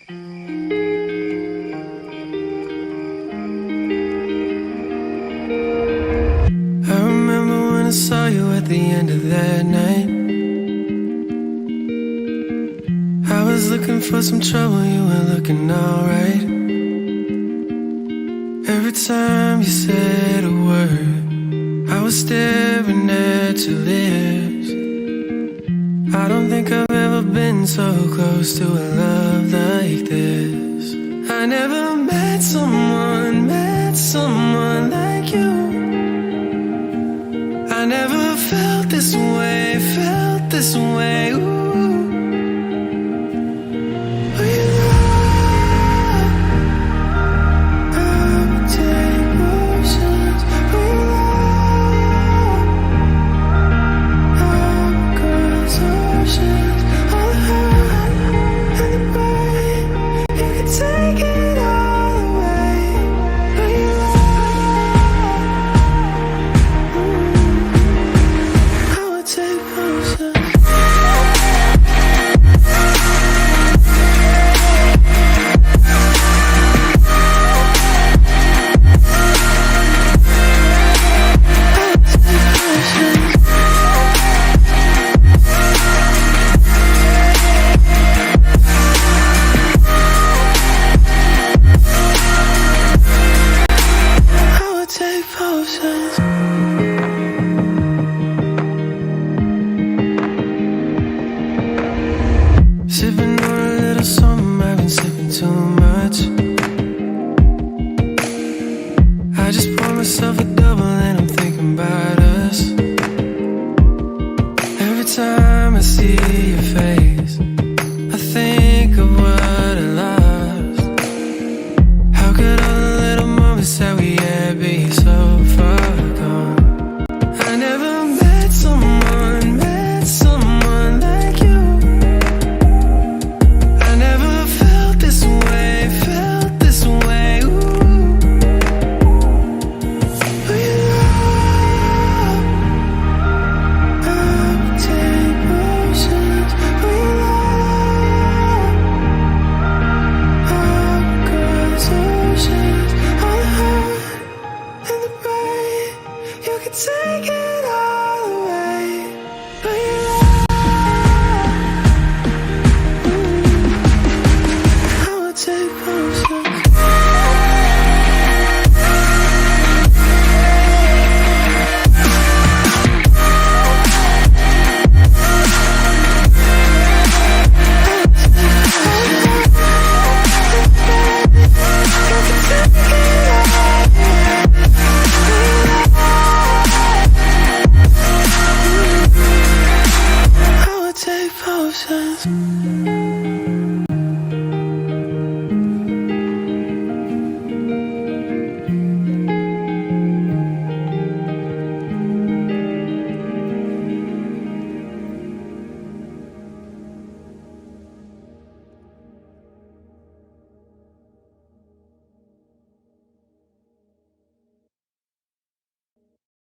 I remember when I saw you at the end of that night. I was looking for some trouble, you were looking alright. Every time you said a word, I was staring at your lips. I don't think I've ever been so close to a love like this. I never met someone like you. I never felt this way, ooh. Sipping on a little something, I've been sipping too much. I just poured myself a double and I'm thinking about us. Every time I see